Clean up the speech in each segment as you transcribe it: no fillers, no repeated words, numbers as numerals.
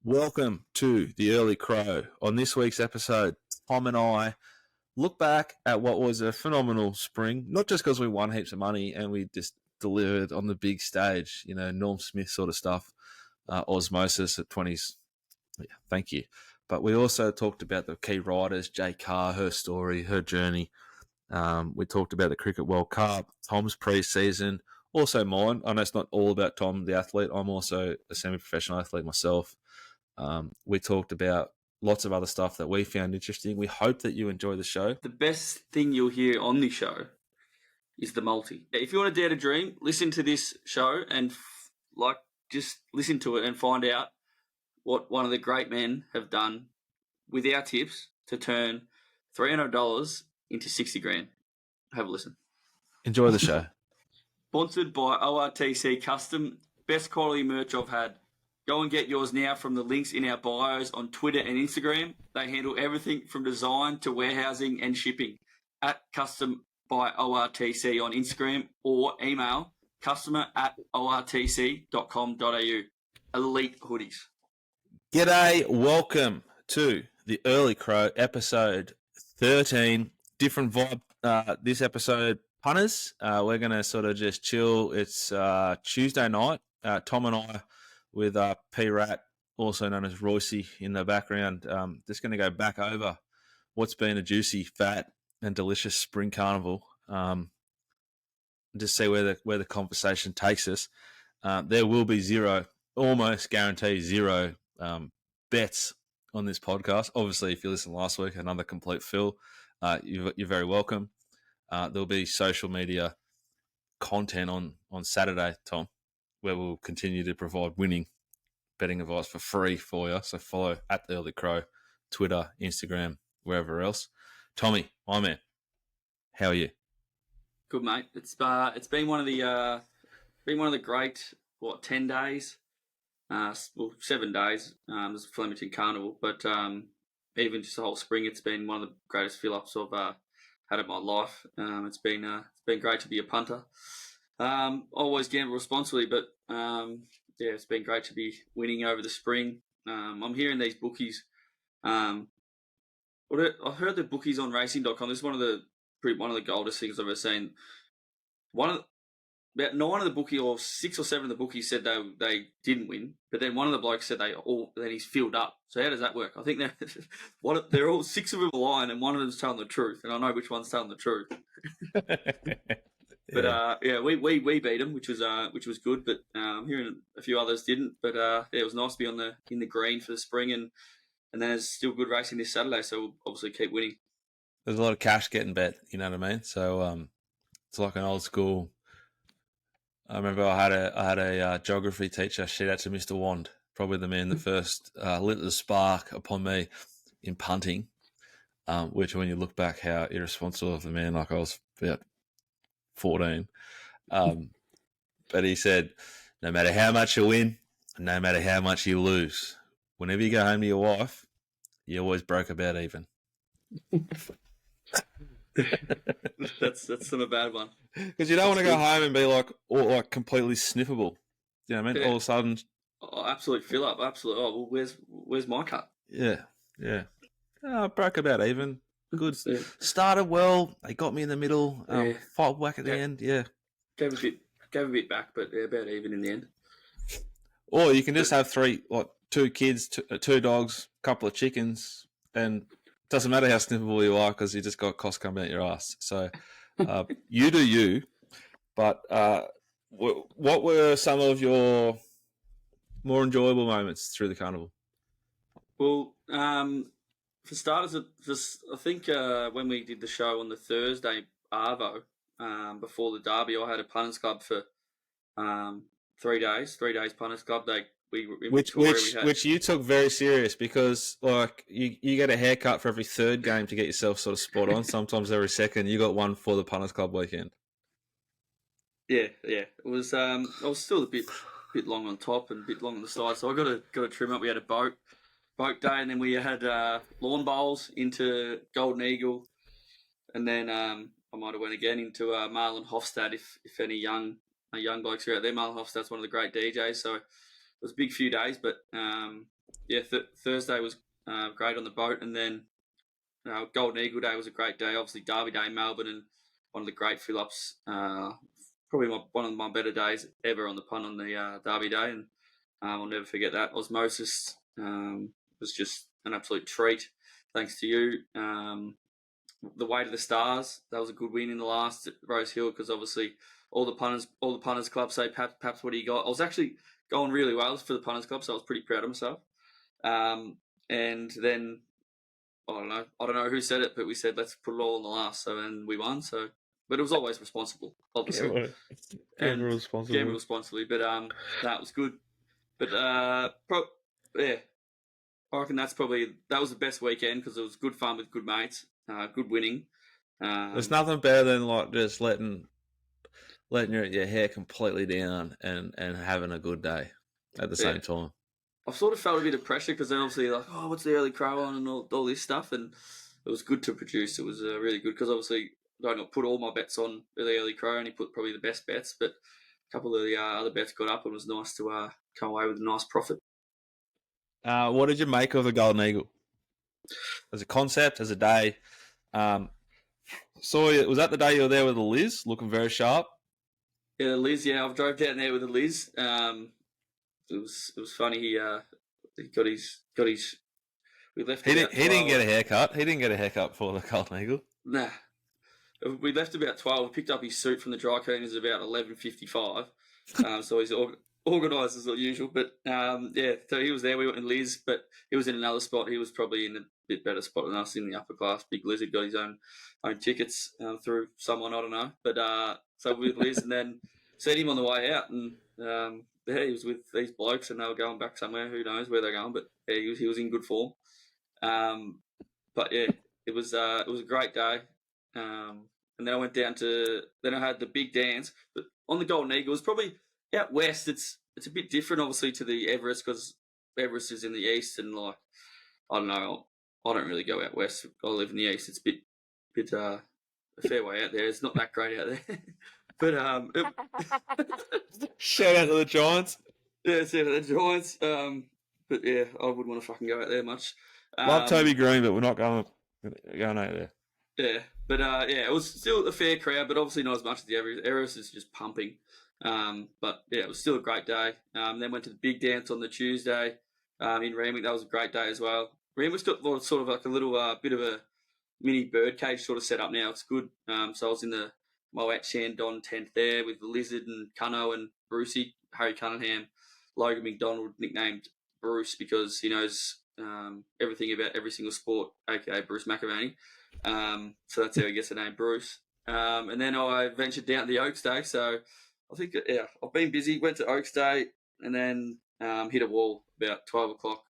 Welcome to the Early Crow. On this week's episode, Tom and I look back at what was a phenomenal spring, not just because we won heaps of money and we just delivered on the big stage, Norm Smith sort of stuff, osmosis at 20s. Yeah, thank you. But we also talked about the key riders, J.Kah, her story, her journey. We talked about the Cricket World Cup, Tom's pre-season, also mine. I know it's not all about Tom, the athlete. I'm also a semi-professional athlete myself. We talked about lots of other stuff that we found interesting. We hope that you enjoy the show. The best thing you'll hear on this show is the multi. If you want to dare to dream, listen to this show and just listen to it and find out what one of the great men have done with our tips to turn $300 into 60 grand. Have a listen. Enjoy the show. Sponsored by ORTC Custom. Best quality merch I've had. Go and get yours now from the links in our bios on Twitter and Instagram. They handle everything from design to warehousing and shipping. At Custom by ORTC on Instagram or email customer@ortc.com.au. Elite hoodies. G'day, welcome to the Early Crow, episode 13. Different vibe this episode, punters. We're going to sort of just chill. It's Tuesday night. Tom and I with P-Rat, also known as Royce, in the background. Just going to go back over what's been a juicy, fat, and delicious spring carnival. Just see where the conversation takes us. There will be zero, almost guarantee zero bets on this podcast. Obviously, if you listened last week, another complete fill. You're very welcome. There'll be social media content on Saturday, Tom, where we'll continue to provide winning betting advice for free for you. So follow at the Early Crow, Twitter, Instagram, wherever else. Tommy, my man, how are you? Good, mate. It's been one of the great 10 days, 7 days. There's Flemington Carnival, but even just the whole spring, it's been one of the greatest fill-ups I've had in my life. It's been great to be a punter. Always gamble responsibly, but it's been great to be winning over the spring. I'm hearing these bookies. I heard the bookies on racing.com. This is one of the goldest things I've ever seen. About 9 of the bookies, or 6 or 7 of the bookies, said they didn't win, but then one of the blokes said then he's filled up. So how does that work? I think they're all 6 of them are lying, and one of them's telling the truth, and I know which one's telling the truth. But we beat them, which was good. But hearing a few others didn't. But it was nice to be in the green for the spring, and then there's still good racing this Saturday. So we'll obviously keep winning. There's a lot of cash getting bet. You know what I mean? So it's like an old school. I remember I had a geography teacher. Shout out to Mr. Wand, probably the man that first lit the spark upon me in punting. Which, when you look back, how irresponsible of the man. Like, I was about 14. But he said, no matter how much you win, no matter how much you lose, whenever you go home to your wife, you always broke about even. That's not a bad one. Because you don't want to go home and be like completely sniffable. You know what I mean? Yeah. All of a sudden, absolute fill up. Absolute. Oh, well, where's my cut? Yeah. Broke about even. Good. Yeah. Started well. They got me in the middle. Fight whack at the end. Yeah. Gave a bit back, but about even in the end. Or you can just have 2 kids, 2 dogs, a couple of chickens, and it doesn't matter how sniffable you are because you just got costs coming out your ass. So you do you. But what were some of your more enjoyable moments through the carnival? Well, for starters, I think when we did the show on the Thursday, Arvo, before the Derby, I had a punters club for 3 days. 3 days punters club. Which you took very serious because like you get a haircut for every 3rd game to get yourself sort of spot on. Sometimes every 2nd. You got one for the punters club weekend. Yeah. It was. I was still a bit long on top and a bit long on the side, so I got to trim up. We had a boat day, and then we had lawn bowls into Golden Eagle, and then I might have went again into Marlon Hofstad if any young blokes are out there. Marlon Hofstad's one of the great DJs, so it was a big few days, but Thursday was great on the boat, and then Golden Eagle Day was a great day. Obviously, Derby Day in Melbourne, and one of the great fill-ups. Probably one of my better days ever on the punt on the Derby Day, and I'll never forget that. Osmosis was just an absolute treat. Thanks to you. The Way to the Stars, that was a good win in the last at Rose Hill, because obviously all the punters clubs say, Paps, what do you got? I was actually going really well for the punters club, so I was pretty proud of myself. And then I don't know who said it, but we said let's put it all on the last. So and we won. So, but it was always responsible, obviously, Gamble responsibly. But that was good. But yeah, I reckon that was the best weekend, because it was good fun with good mates, good winning. There's nothing better than like just letting your hair completely down and having a good day at the same time. I've sort of felt a bit of pressure, because then obviously like, what's the early crow on and all this stuff, and it was good to produce. It was really good, because obviously I don't put all my bets on the early crow, only put probably the best bets, but a couple of the other bets got up, and it was nice to come away with a nice profit. What did you make of the Golden Eagle as a concept, as a day? So was that the day you were there with the Liz, looking very sharp? Yeah, Liz. Yeah, I've drove down there with the Liz. It was funny. He got his. We left. He didn't get a haircut. He didn't get a haircut for the Golden Eagle. Nah. We left about 12. We picked up his suit from the dry cleaners about 11:55. So he's organised as usual. But yeah, so he was there. We went with Liz, but he was in another spot. He was probably in a bit better spot than us in the upper class. Big Lizard got his own tickets through someone, I don't know. But so with Liz, and then seen him on the way out, and yeah, he was with these blokes, and they were going back somewhere. Who knows where they're going? But yeah, he was in good form. But yeah, it was a great day. And then I went down to. Then I had the big dance, but on the Golden Eagle. It was probably out west. It's a bit different, obviously, to the Everest, because Everest is in the east, and like I don't know, I don't really go out west. I live in the east. It's a bit a fair way out there. It's not that great out there. But shout out to the Giants. Yeah, shout out to the Giants. But yeah, I wouldn't want to fucking go out there much. Love Toby Green, but we're not going out there. Yeah, but yeah, it was still a fair crowd, but obviously not as much as the Everest. Everest is just pumping. But yeah, it was still a great day. Then went to the big dance on the Tuesday in Randwick. That was a great day as well. Randwick's got sort of like a little bit of a mini birdcage sort of set up now. It's good. So I was in the Moet Chandon tent there with the Lizard and Cunno and Brucey, Harry Cunningham, Logan McDonald, nicknamed Bruce because he knows everything about every single sport, aka Bruce McAvaney. So that's how he gets the name Bruce. And then I ventured down to the Oaks Day. So I think, yeah, I've been busy. Went to Oaks Day and then hit a wall about 12 o'clock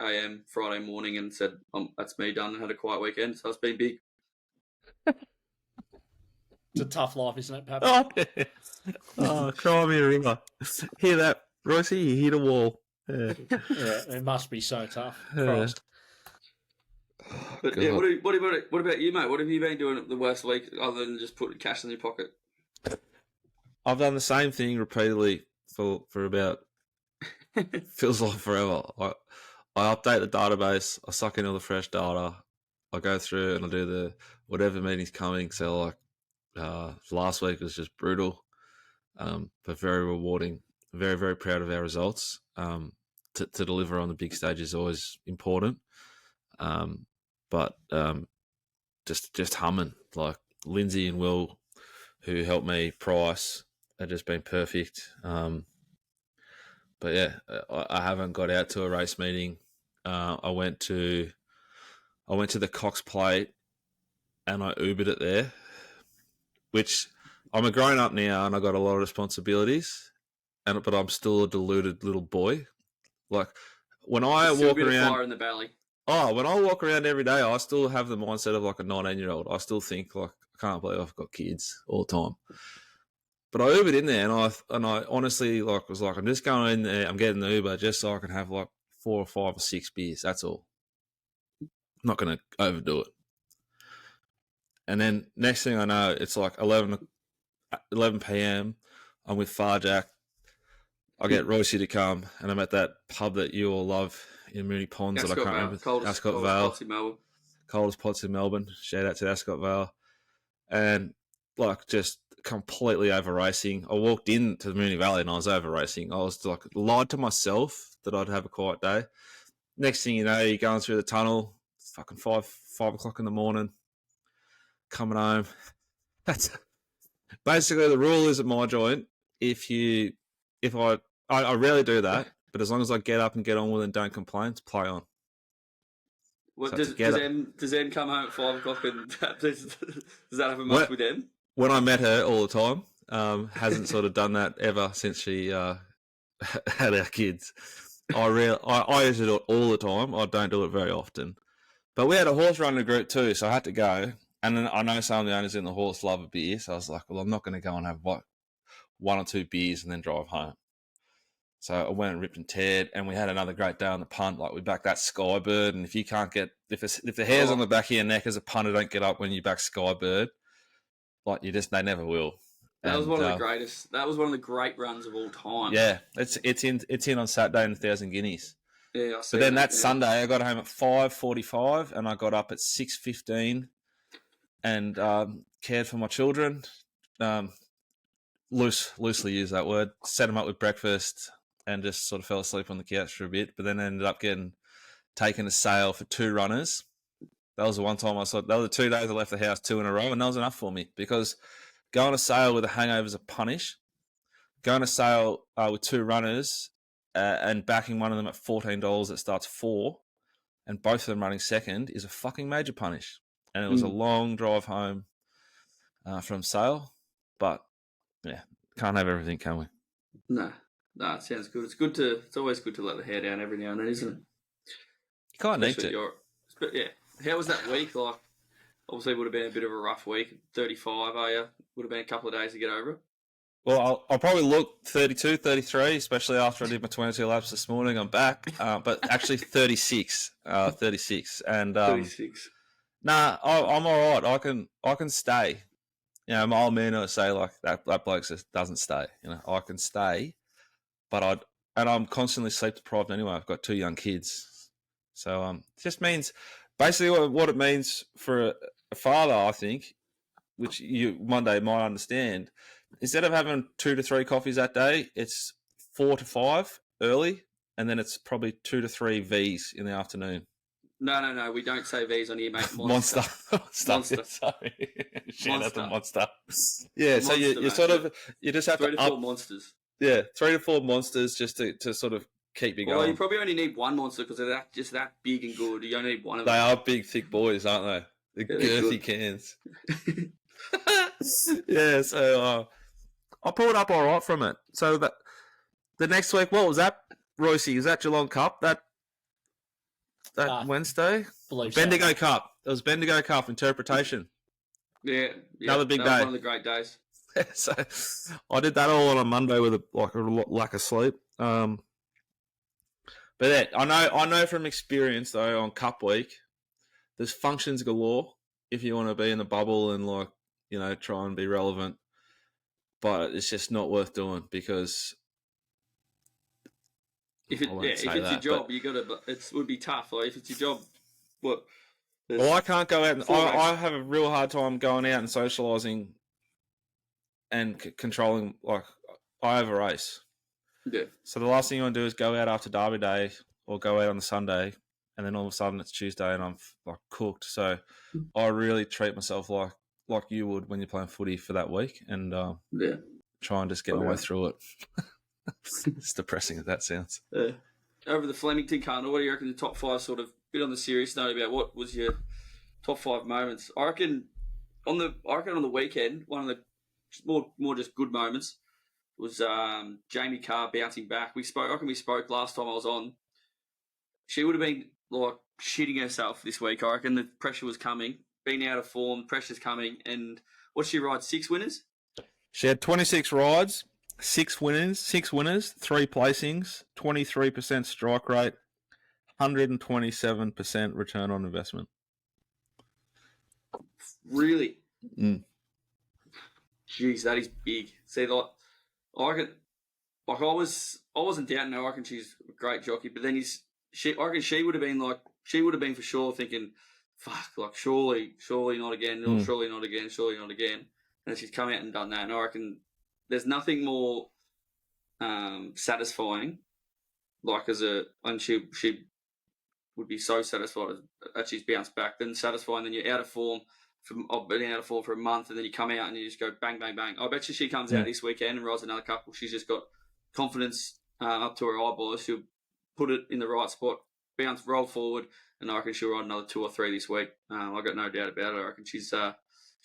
a.m. Friday morning and said, that's me done, and had a quiet weekend. So it's been big. It's a tough life, isn't it, Paps? Oh, yeah. Oh, cry me a river. Hear that, Royce? You hit a wall. Yeah. Yeah, it must be so tough. Yeah. But yeah, what about you, mate? What have you been doing the worst week other than just putting cash in your pocket? I've done the same thing repeatedly for about feels like forever. I update the database, I suck in all the fresh data, I go through and I do the whatever meeting's coming. So like last week was just brutal, but very rewarding. Very, very proud of our results. To deliver on the big stage is always important. But just humming. Like Lindsay and Will, who helped me price, have just been perfect. But yeah, I haven't got out to a race meeting. I went to the Cox Plate and I Ubered it there, which I'm a grown up now and I got a lot of responsibilities, but I'm still a deluded little boy. Like when I walk around, fire in the belly. Oh, when I walk around every day, I still have the mindset of like a 19-year-old. I still think like I can't believe I've got kids all the time. But I Ubered in there, and I honestly was like, I'm just going in there. I'm getting the Uber just so I can have like 4 or 5 or 6 beers. That's all. I'm not going to overdo it. And then next thing I know, it's like 11 p.m. I'm with Farjack. I get Royce to come, and I'm at that pub that you all love in Mooney Ponds that I Ascot can't Vale. remember. Coldest Vale. spots in Melbourne. Coldest pots in Melbourne. Shout out to Ascot Vale. And like just completely over racing. I walked into the Mooney Valley and I was over racing. I was like lied to myself that I'd have a quiet day. Next thing you know, you're going through the tunnel. It's fucking 5 o'clock in the morning. Coming home. That's basically the rule is at my joint. If I rarely do that, but as long as I get up and get on with it and don't complain, it's play on. What So does Em come home at 5 o'clock and does that happen much with Em? When I met her all the time, hasn't sort of done that ever since she had our kids. I used to do it all the time. I don't do it very often. But we had a horse running group too, so I had to go. And then I know some of the owners in the horse love a beer, so I was like, well, I'm not going to go and have one or two beers and then drive home. So I went and ripped and teared, and we had another great day on the punt. Like we backed that Skybird, and if you can't get if the hairs on the back of your neck as a punter don't get up when you back Skybird, like they never will. That was one of the greatest. That was one of the great runs of all time. Yeah, it's in on Saturday in 1,000 guineas. Yeah, but then that Sunday I got home at 5:45, and I got up at 6:15, and cared for my children. Loosely use that word. Set them up with breakfast, and just sort of fell asleep on the couch for a bit. But then ended up getting taken to sale for 2 runners. That was the one time I saw. That was the 2 days I left the house 2 in a row, and that was enough for me because going to sale with a hangover is a punish. Going to sale with 2 runners and backing one of them at $14 that starts 4, and both of them running second is a fucking major punish. And it was a long drive home from sale, but yeah, can't have everything, can we? No, it sounds good. It's always good to let the hair down every now and then, isn't it? You kind of need to. But yeah, how was that week? Like, obviously, it would have been a bit of a rough week. 35, are you? Would have been a couple of days to get over it. Well, I'll probably look 32, 33, especially after I did my 22 laps this morning. I'm back, but actually 36, 36, and 36. Nah, I'm all right. I can stay. You know, my old man would say like that bloke just doesn't stay. You know, I can stay, but I'm constantly sleep deprived anyway. I've got 2 young kids, so it just means basically what it means for a father, I think, which you one day might understand. Instead of having 2 to 3 coffees that day, it's 4 to 5 early, and then it's probably 2 to 3 V's in the afternoon. No. We don't say V's on here, mate. Monster. Monster. Sorry. Shout out to Monster. Yeah, Monster, so you mate. sort of you just have 3 to to 4 monsters. Yeah, 3 to 4 monsters just to sort of keep you going. Well, you probably only need 1 monster because they're just that big and good. You only need one of them. They are big, thick boys, aren't they? The girthy cans. Yeah, so I pulled up all right from it. So the next week, what was that, Royce? Is that Geelong Cup? That Wednesday? Bendigo so. Cup. It was Bendigo Cup interpretation. Yeah. Another big day. Was one of the great days. So I did that all on a Monday with a lack of sleep. But yeah, I know from experience though on Cup week, there's functions galore if you want to be in the bubble and try and be relevant. But it's just not worth doing because if it's your job, you got to. It would be tough. Like if it's your job, what? Well, I can't go out. I have a real hard time going out and socialising and controlling. Like I have a race. Yeah. So the last thing you want to do is go out after Derby Day or go out on the Sunday, and then all of a sudden it's Tuesday and I'm like cooked. So I really treat myself like you would when you're playing footy for that week, and try and just get my way through it. It's depressing as that sounds. Over the Flemington Carnival, what do you reckon the top 5 sort of bit on the serious note about what was your top 5 moments? I reckon on the weekend, one of the more just good moments was Jamie Carr bouncing back. I reckon we spoke last time I was on. She would have been like shitting herself this week. I reckon the pressure was coming. Being out of form, pressure's coming, and what she ride 6 winners? She had 26 rides, 6 winners, 3 placings, 23% strike rate, 127% return on investment. Really? Mm. Jeez, that is big. See, I reckon, I wasn't doubting her. I reckon she's a great jockey, but then I reckon she would have been for sure thinking, fuck, like surely not again, or surely not again, surely not again. And she's come out and done that. And I reckon there's nothing more satisfying, like and she would be so satisfied that she's bounced back, than satisfying than you're out of form. I've been out of form for a month, and then you come out and you just go bang, bang, bang. I bet you she comes out this weekend and rides another couple. She's just got confidence up to her eyeballs. She'll put it in the right spot, bounce, roll forward, and I reckon she'll ride another 2 or 3 this week. I've got no doubt about it. I reckon she's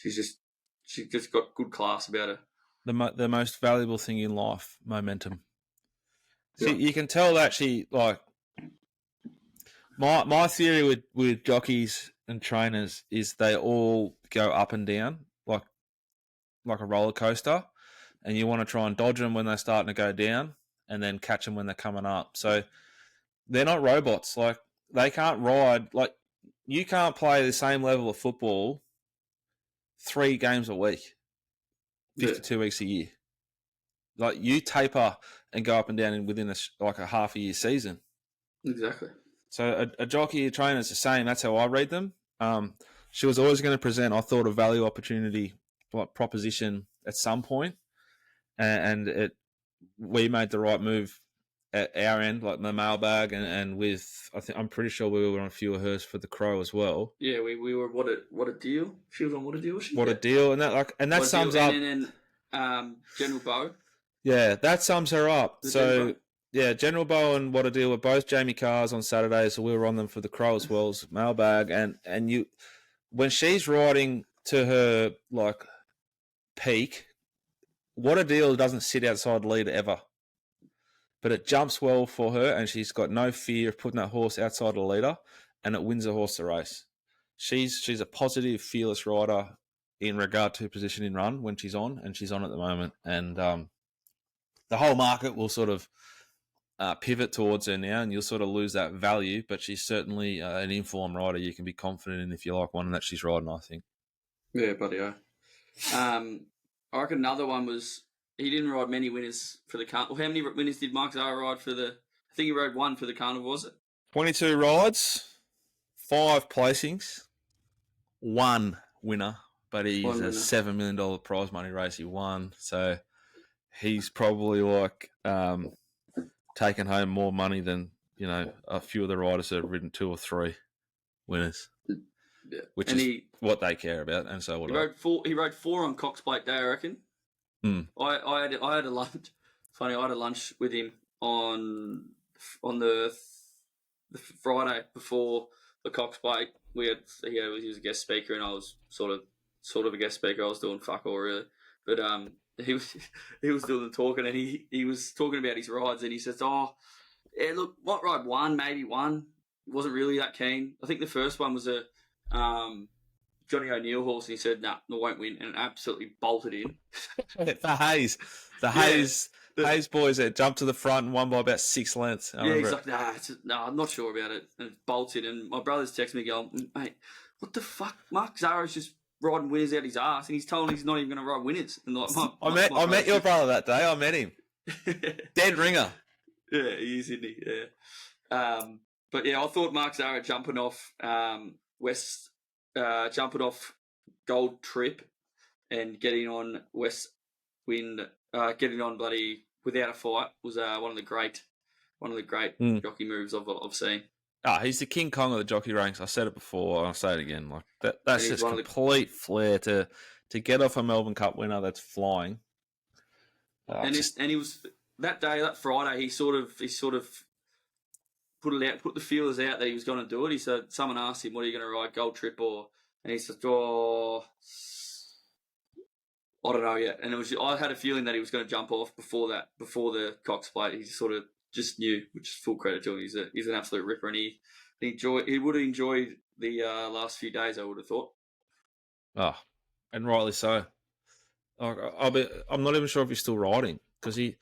just got good class about her. The most valuable thing in life, momentum. So you can tell that she, like, my theory with jockeys and trainers is they all go up and down like a roller coaster, and you want to try and dodge them when they're starting to go down and then catch them when they're coming up. So they're not robots. Like, they can't ride. Like, you can't play the same level of football 3 games a week, 52 weeks a year. Like, you taper and go up and down within a half a year season. Exactly. So a jockey, a trainer is the same. That's how I read them. She was always going to present, I thought, a value opportunity proposition at some point, and we made the right move at our end, like the mailbag, and with I'm pretty sure we were on a few of hers for the Crow as well. Yeah, we were what a deal. She was on What a Deal. What a deal, and that sums up. And then General Bow. Yeah, that sums her up. So. Yeah, General Bow and What a Deal were both Jamie Cars on Saturday, so we were on them for the Crow as well as mailbag. And you, when she's riding to her like peak, What a Deal doesn't sit outside the leader ever, but it jumps well for her, and she's got no fear of putting that horse outside the leader, and it wins the horse the race. She's a positive, fearless rider in regard to position in run when she's on, and she's on at the moment, and the whole market will sort of pivot towards her now, and you'll sort of lose that value, but she's certainly an informed rider you can be confident in if you like one that she's riding, I think. Yeah, buddy. I reckon another one was, he didn't ride many winners for the Carnival. How many winners did Mark Zahra ride for the, I think he rode 1 for the Carnival, was it? 22 rides, 5 placings, 1 winner, but he's a $7 million prize money race he won, so he's probably like taken home more money than, a few of the riders that have ridden 2 or 3 winners, which is what they care about. And so he rode 4 on Cox Plate Day, I reckon. I had a lunch. Funny, I had a lunch with him on the Friday before the Cox Plate. He was a guest speaker, and I was sort of a guest speaker. I was doing fuck all really, but he was doing the talking, and he was talking about his rides, and he says, "Oh, yeah, look, might ride 1, maybe 1. Wasn't really that keen. I think the first one was a Johnny O'Neill horse, and he said, nah, I won't win, and absolutely bolted in." The Hayes boys that jumped to the front and won by about 6 lengths. He's like, I'm not sure about it, and it bolted. And my brother's texting me going, mate, what the fuck? Mark Zahra's just riding winners out his ass, and he's told him he's not even going to ride winners. And like, I met your brother that day. I met him. Dead ringer. Yeah, he is, isn't he? Yeah. But yeah, I thought Mark Zahra jumping off jumping off Gold Trip and getting on West Wind, getting on bloody Without a Fight was one of the great jockey moves I've seen. He's the King Kong of the jockey ranks. I said it before, and I'll say it again. Like that's just complete flair to get off a Melbourne Cup winner that's flying. And he was that day, that Friday. He sort of put it out, put the feelers out that he was going to do it. He said, someone asked him, "What are you going to ride, Gold Trip or?" And he said, "Oh, I don't know yet." And I had a feeling that he was going to jump off before the Cox Plate. He sort of just knew, which is full credit to him. He's an absolute ripper, and he would have enjoyed the last few days, I would have thought. Oh, and rightly so. I'm not even sure if he's still riding, because he's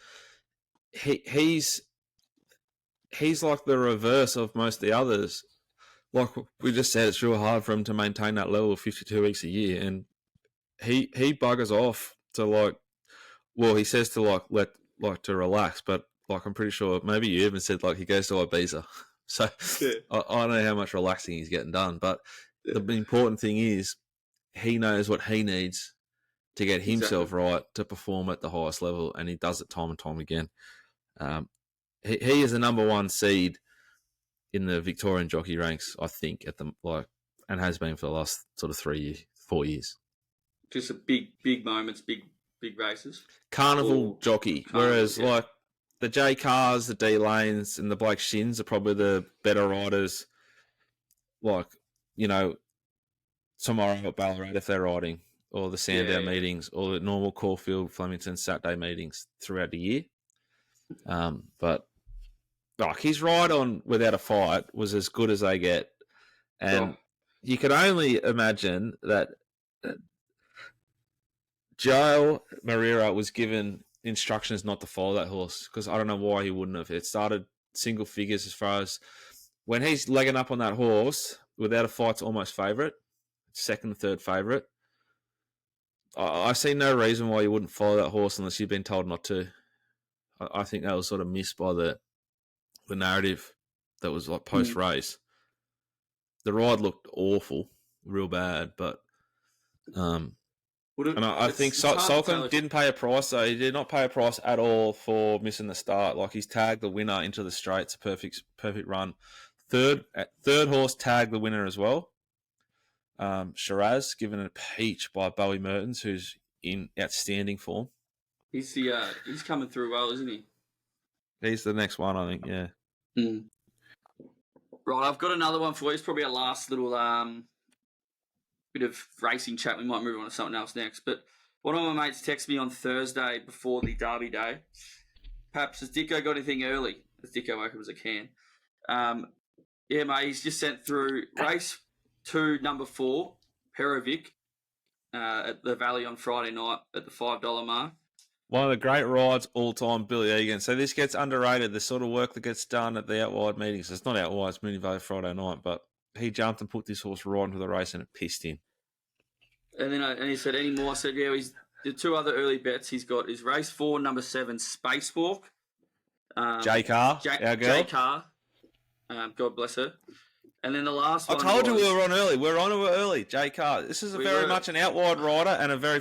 like the reverse of most of the others. Like we just said, it's real hard for him to maintain that level of 52 weeks a year, and he buggers off to he says to let to relax, but I'm pretty sure maybe you even said he goes to Ibiza. So I don't know how much relaxing he's getting done. But the important thing is he knows what he needs to get himself right to perform at the highest level, and he does it time and time again. He is the number one seed in the Victorian jockey ranks, I think, and has been for the last sort of 4 years. Just a big moments, big races. Carnival jockey, whereas like the J.Kahs, the D Lanes, and the Blake Shins are probably the better riders. Like, you know, tomorrow at Ballarat if they're riding, or the Sandown meetings, or the normal Caulfield, Flemington Saturday meetings throughout the year. But like his ride on Without a Fight was as good as they get, and you could only imagine that Joe Marrero was given instructions not to follow that horse, because I don't know why he wouldn't have. It started single figures as far as when he's legging up on that horse. Without a Fight's almost favourite, second and third favourite. I see no reason why you wouldn't follow that horse unless you've been told not to. I think that was sort of missed by the narrative that was like post race. The ride looked awful, real bad, but I think Solcombe didn't pay a price. So he did not pay a price at all for missing the start. Like he's tagged the winner into the straight. It's a perfect run. Third horse tagged the winner as well. Shiraz given a peach by Bowie Mertens, who's in outstanding form. He's coming through well, isn't he? He's the next one, I think. Yeah. Right, I've got another one for you. It's probably our last little bit of racing chat. We might move on to something else next. But one of my mates texted me on Thursday before the Derby day. Perhaps has Dicko got anything early? As Dicko woke up as a can. Yeah, mate. He's just sent through race 2, number 4, Perovic, at the Valley on Friday night at the $5 mark. One of the great rides all time, Billy Egan. So this gets underrated, the sort of work that gets done at the out wide meetings. It's not out wide, it's Moonee Valley Friday night, but he jumped and put this horse right into the race and it pissed him. And then he said, any more? I said, yeah, the 2 other early bets he's got is race 4, number 7, Spacewalk. J.Kah, our girl. J.Kah, God bless her. And then the last one. I told you we were on early. We're on early. J.Kah. This is very much an out wide rider and a very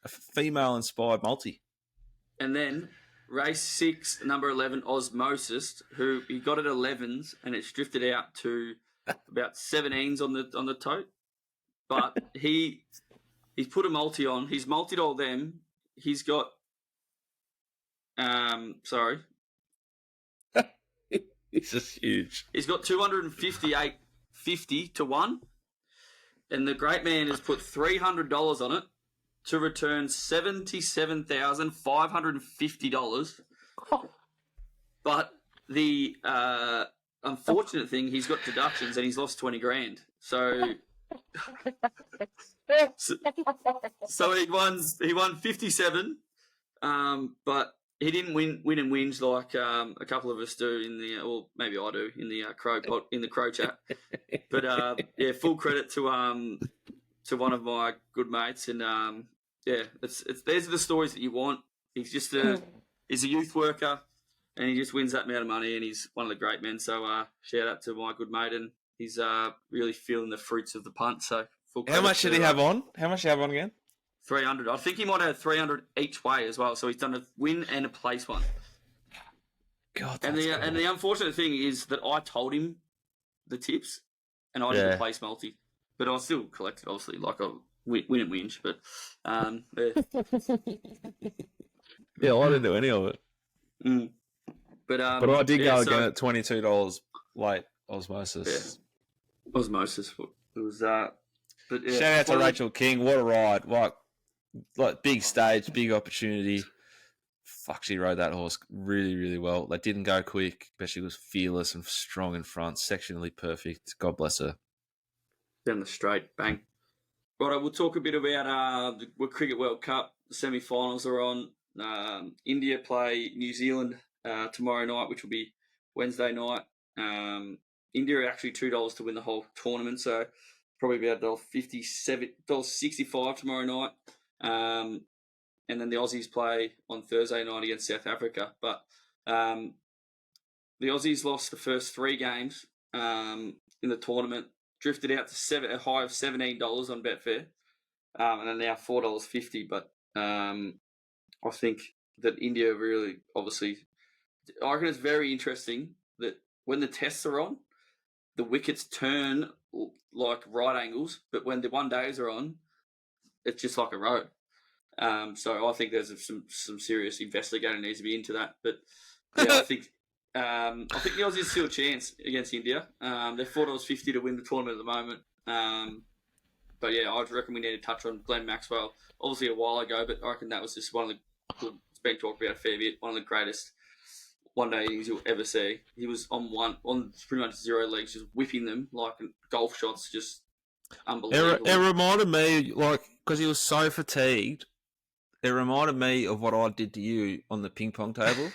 a female-inspired multi. And then race 6, number 11, Osmosis, who he got at 11s and it's drifted out to about 17s on the tote. But he's put a multi on. He's multied all them. He's got This is huge. He's got 258.50 to 1. And the great man has put $300 on it to return $77,550. But the unfortunate thing, he's got deductions and he's lost 20 grand. So he won 57, but he didn't win and whinge like a couple of us do in the, or maybe I do in the crow chat. But yeah, full credit to one of my good mates, and yeah, it's these are the stories that you want. He's just he's a youth worker, and he just wins that amount of money, and he's one of the great men. So shout out to my good mate, and he's really feeling the fruits of the punt. So full credit. How much did he have on? How much did he have on again? 300. I think he might have 300 each way as well. So he's done a win and a place one. God. And the unfortunate thing is that I told him the tips, and I did the place multi, but I still collected obviously like a win and whinge. But yeah, I didn't do any of it. But I did go again at $22 late Osmosis. Yeah. Osmosis. It was But yeah, shout out to Rachel King. What a ride! Like big stage, big opportunity. Fuck, she rode that horse really, really well. They didn't go quick, but she was fearless and strong in front, sectionally perfect. God bless her. Down the straight, bang. Right, we'll talk a bit about the Cricket World Cup. The semi-finals are on. India play New Zealand tomorrow night, which will be Wednesday night. India are actually $2 to win the whole tournament, so probably about $57.65 tomorrow night. And then the Aussies play on Thursday night against South Africa. But the Aussies lost the first 3 games in the tournament, drifted out to a high of $17 on Betfair, and are now $4.50. But I think that India really, obviously, I reckon it's very interesting that when the tests are on, the wickets turn like right angles, but when the one days are on, it's just like a road. So I think there's some serious investigating needs to be into that. But yeah, I think the Aussies still a chance against India. They're $4.50 to win the tournament at the moment. But yeah, I reckon we need to touch on Glenn Maxwell. Obviously a while ago, but I reckon that was just one of the, it's been talked about a fair bit, one of the greatest one-day innings you'll ever see. He was on pretty much 0 legs, just whipping them like golf shots, just unbelievable. It reminded me, like, because he was so fatigued, it reminded me of what I did to you on the ping pong table.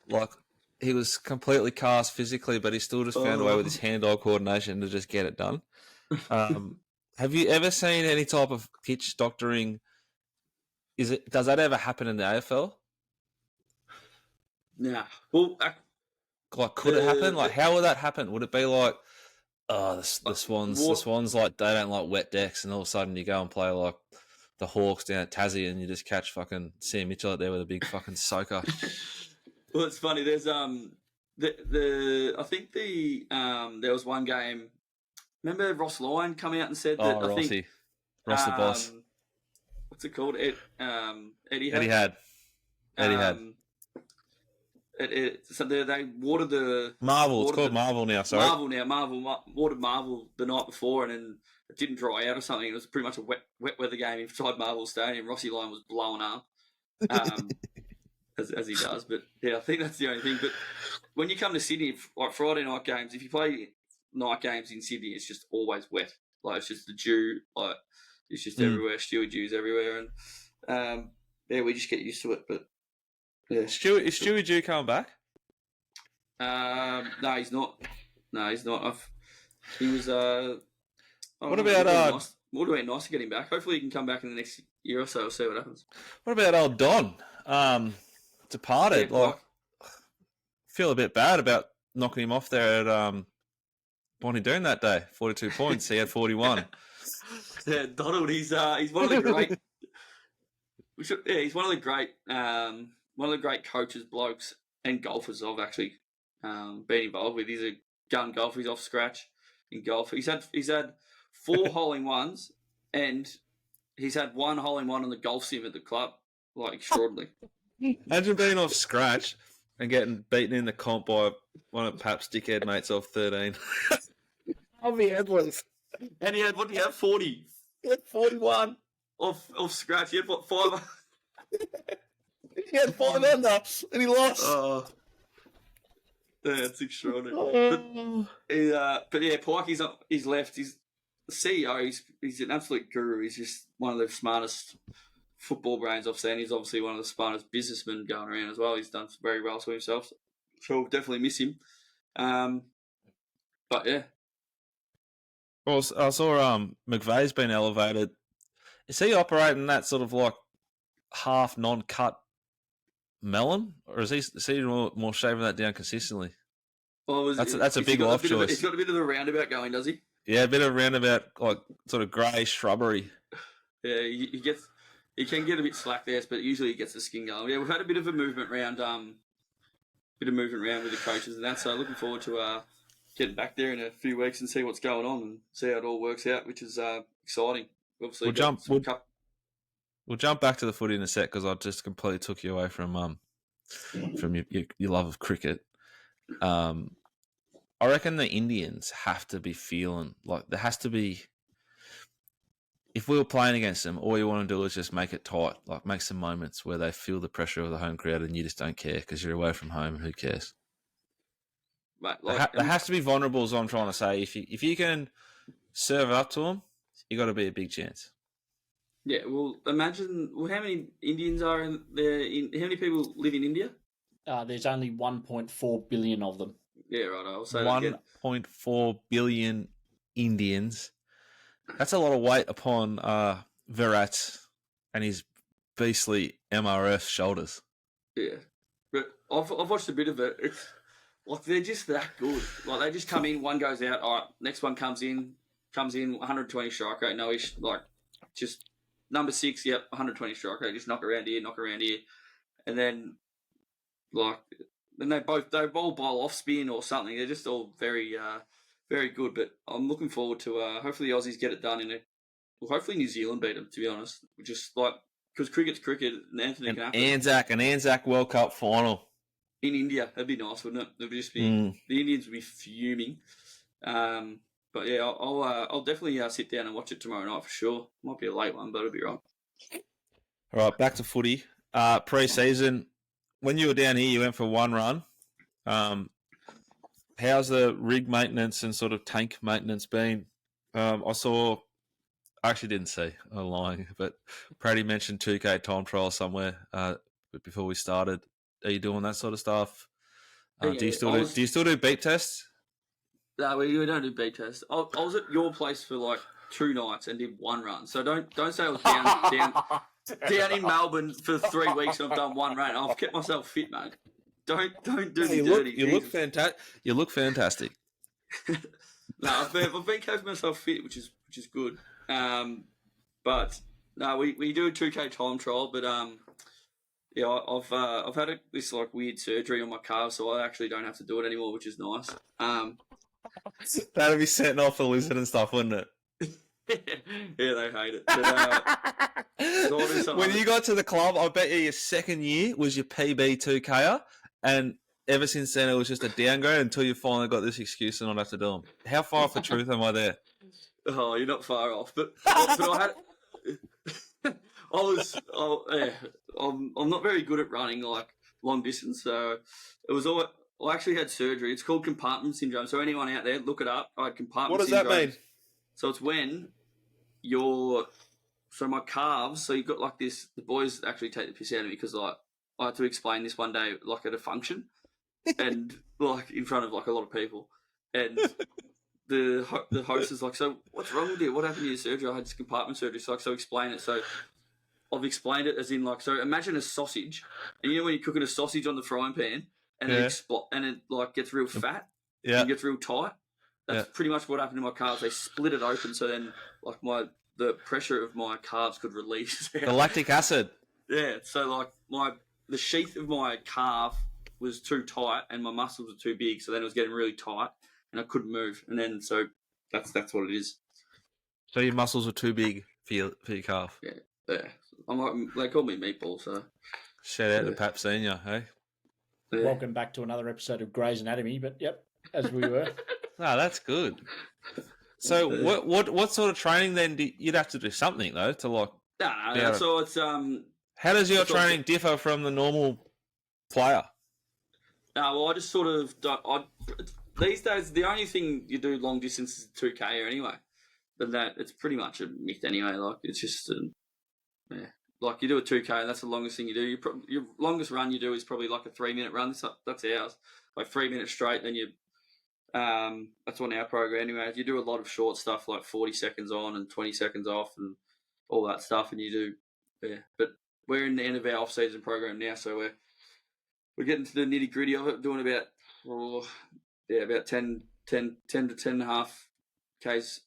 Like, he was completely cast physically, but he still just found a way with his hand-eye coordination to just get it done. Have you ever seen any type of pitch doctoring? Does that ever happen in the AFL? Nah. Well, like, could it happen? Like, how would that happen? Would it be like, oh, the Swans, like, they don't like wet decks, and all of a sudden you go and play like the Hawks down at Tassie, and you just catch fucking Sam Mitchell out there with a big fucking soaker? Well, it's funny. There's I think there was one game. Remember Ross Lyon come out and said that? Oh, Rossi. Ross the boss. What's it called? Eddie had. So they watered the Marvel. It's called Marvel now. Sorry, Marvel watered Marvel the night before, and then it didn't dry out or something. It was pretty much a wet weather game inside Marvel Stadium. Rossi Lyon was blowing up, as he does. But yeah, I think that's the only thing. But when you come to Sydney, like Friday night games, if you play night games in Sydney, it's just always wet. Like, it's just the dew, like, it's just everywhere, Stewie dews everywhere, and yeah, we just get used to it. But yeah, is Stewie Dew coming back? No, he's not. He was. What about Would have been nice to get him back. Hopefully, he can come back in the next year or so. We'll see what happens. What about old Don? Departed. Yeah, like, feel a bit bad about knocking him off there at Bonnie Doon that day. 42 points. He had 41. Yeah, Donald. He's one of the great. He's one of the great coaches, blokes, and golfers I've actually been involved with. He's a gun golfer. He's off scratch in golf. He's had 4 hole-in-ones, and he's had 1 hole-in-one on the golf sim at the club. Like, extraordinary. Imagine being off scratch and getting beaten in the comp by one of Pap's dickhead mates off 13. I'll be headless. And he had, what did he have, 40? He had 41. Off scratch. He had, what, 5? He had 5 under, and he lost. Oh. Yeah, it's extraordinary. But yeah, Pike, he's left. He's the CEO. He's an absolute guru. He's just one of the smartest football brains I've seen. He's obviously one of the smartest businessmen going around as well. He's done very well for himself. So we'll definitely miss him. But yeah. Well, I saw McVeigh's been elevated. Is he operating that sort of like half non-cut melon, or is he more shaving that down consistently? Well, that's a big life choice. He's got a bit of a roundabout going, does he? Yeah, a bit of roundabout, like sort of grey shrubbery. Yeah, he can get a bit slack there, but usually he gets the skin going. Yeah, we've had a bit of a movement around, with the coaches and that. So looking forward to getting back there in a few weeks and see what's going on and see how it all works out, which is exciting. Obviously, we'll jump back to the footy in a sec because I just completely took you away from your love of cricket. I reckon the Indians have to be feeling like there has to be. If we were playing against them, all you want to do is just make it tight, like make some moments where they feel the pressure of the home crowd and you just don't care because you're away from home and who cares? Right, there has to be vulnerable, is what I'm trying to say. If you can serve it up to them, you got to be a big chance. Yeah, well, imagine how many Indians are in there. How many people live in India? There's only 1.4 billion of them. Yeah, right. I'll say 1.4 billion Indians. That's a lot of weight upon Virat and his beastly MRF shoulders. Yeah, but I've watched a bit of it. It's Like, they're just that good. Like, they just come in, one goes out, all right, next one comes in, 120 strike rate, no ish. Like, just number 6, yep, 120 strike rate, just knock around here. And then, like, then they all bowl off spin or something. They're just all very, very good. But I'm looking forward to, hopefully the Aussies get it done hopefully New Zealand beat them, to be honest. Just like, because cricket's cricket, and Anthony can happen. An Anzac World Cup final. In India, that'd be nice, wouldn't it? It'd just be the Indians would be fuming. But yeah, I'll definitely sit down and watch it tomorrow night for sure. Might be a late one, but it'll be right. All right, back to footy. Pre-season, when you were down here, you went for one run. How's the rig maintenance and sort of tank maintenance been? I actually didn't see. I'm lying, but Praddy mentioned 2K time trial somewhere before we started. Are you doing that sort of stuff? Do you still do beat tests? No, we don't do beat tests. I was at your place for like 2 nights and did one run. So don't say I was down in Melbourne for 3 weeks and I've done one run. I've kept myself fit, mate. Don't do the dirty. You look fantastic. You look fantastic. No, I've been keeping myself fit, which is good. But no, we do a 2K time trial, but yeah, I've had this like weird surgery on my calves, so I actually don't have to do it anymore, which is nice. That'd be setting off the lizard and stuff, wouldn't it? Yeah, they hate it. But, when you got to the club, I bet you your second year was your PB 2K, and ever since then it was just a downgrade until you finally got this excuse to not have to do them. How far off the truth am I there? Oh, you're not far off, but I had. I'm not very good at running like long distance, so it was all. I actually had surgery. It's called compartment syndrome. So anyone out there, look it up. I had compartment syndrome. What does that mean? So it's when my calves. So you've got like this. The boys actually take the piss out of me because like I had to explain this one day like at a function, and like in front of like a lot of people, and. The host is like, so what's wrong with you? What happened to your surgery? I had this compartment surgery. So explain it. So I've explained it as in like, so imagine a sausage, and you know when you're cooking a sausage on the frying pan and it like gets real fat, and gets real tight. That's pretty much what happened to my calves. They split it open, so then like the pressure of my calves could release the lactic acid. Yeah. So like the sheath of my calf was too tight, and my muscles were too big. So then it was getting really tight. And I couldn't move, and then so that's what it is. So your muscles were too big for your calf. Yeah. I'm like, they call me Meatball. So shout out to Pap Senior, hey. Yeah. Welcome back to another episode of Grey's Anatomy. But yep, as we were. No, that's good. So what sort of training then? You'd have to do something though to like. No. So it's How does your training differ from the normal player? Well, I just sort of these days, the only thing you do long distance is 2K anyway. But that it's pretty much a myth anyway. Like it's just, like you do a 2K, and that's the longest thing you do. Your longest run you do is probably like a 3-minute run. That's ours, like 3 minutes straight. Then that's on our program anyway. You do a lot of short stuff like 40 seconds on and 20 seconds off and all that stuff, and you do, But we're in the end of our off-season program now, so we're getting to the nitty-gritty of it, doing about. About 10 to 10.5 Ks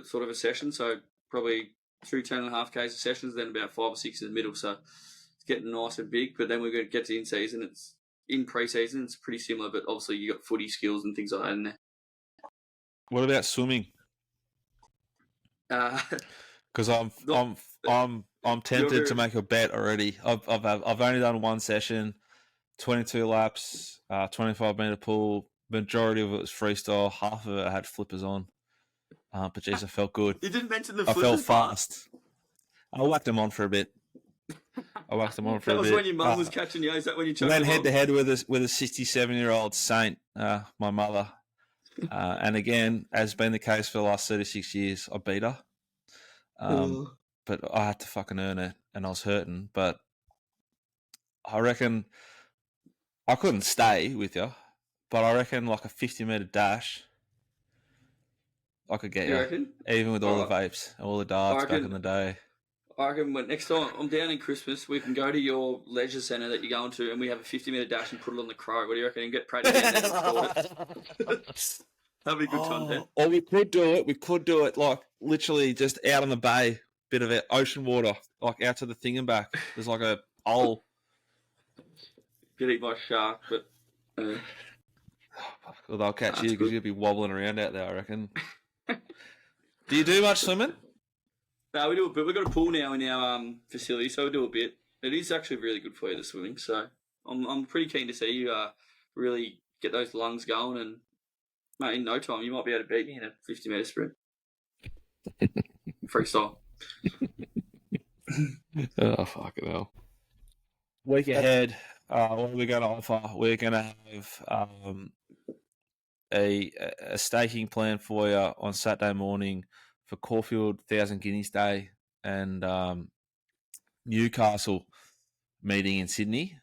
sort of a session. So probably 2 10.5 Ks a sessions, then about 5 or 6 in the middle. So it's getting nice and big. But then we're going to get to in-season. It's in pre-season. It's pretty similar, but obviously you got footy skills and things like that in there. What about swimming? Because I'm tempted to make a bet already. I've only done one session, 22 laps, 25-meter pool. Majority of it was freestyle. Half of it I had flippers on. But geez, I felt good. You didn't mention the flippers. I felt fast. I whacked them on for a bit. That was when your mum was catching you. Is that when you went head to head with a 67-year-old saint, my mother. And again, as been the case for the last 36 years, I beat her. But I had to fucking earn it, and I was hurting. But I reckon I couldn't stay with you. But I reckon like a 50-meter dash, I could get you. Reckon? Even with all the vapes, all the darts back in the day. I reckon next time I'm down in Christmas, we can go to your leisure centre that you're going to, and we have a 50-metre dash and put it on the Crow. What do you reckon? And get Pratt down there and record it. That'd be good content. Or we could do it. We could do it like literally just out on the bay, bit of it, ocean water, like out to the thing and back. There's like a hole. Get eaten by a shark, but. Well, they'll catch you That's because good. you'll be wobbling around out there, I reckon. Do you do much swimming? No, we do a bit. We've got a pool now in our facility, so we do a bit. It is actually really good for you, the swimming. So I'm pretty keen to see you really get those lungs going, and mate, in no time you might be able to beat me in a 50-metre sprint. Freestyle. Oh, fucking hell. Week ahead, what are we going to offer? We're going to have a staking plan for you on Saturday morning for Caulfield 1,000 Guineas Day and Newcastle meeting in Sydney,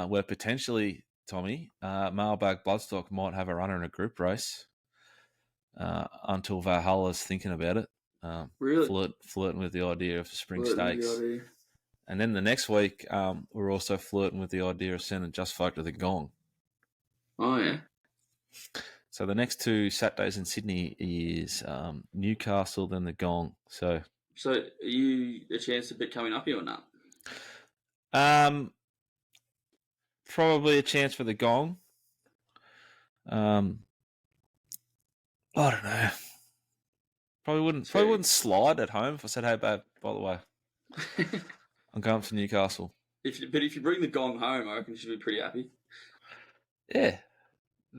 where potentially, Tommy, Mailbag Bloodstock might have a runner in a group race until Valhalla's thinking about it. Really? Flirting with the idea of the spring Flirting with stakes. the idea. And then the next week, we're also flirting with the idea of sending Just Folk to the Gong. Oh, yeah. So the next 2 Saturdays in Sydney is Newcastle, then the Gong. So are you a chance of it coming up here or not? probably a chance for the Gong. I don't know. Probably wouldn't slide at home if I said, "Hey, babe, by the way, I'm going to Newcastle." If you bring the Gong home, I reckon she'd be pretty happy. Yeah,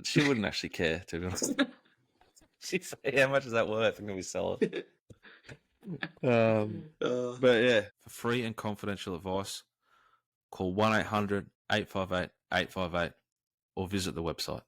she wouldn't actually care, to be honest. She'd say, "How much is that worth? I'm going to sell it." But yeah, for free and confidential advice, call 1-800-858-858 or visit the website.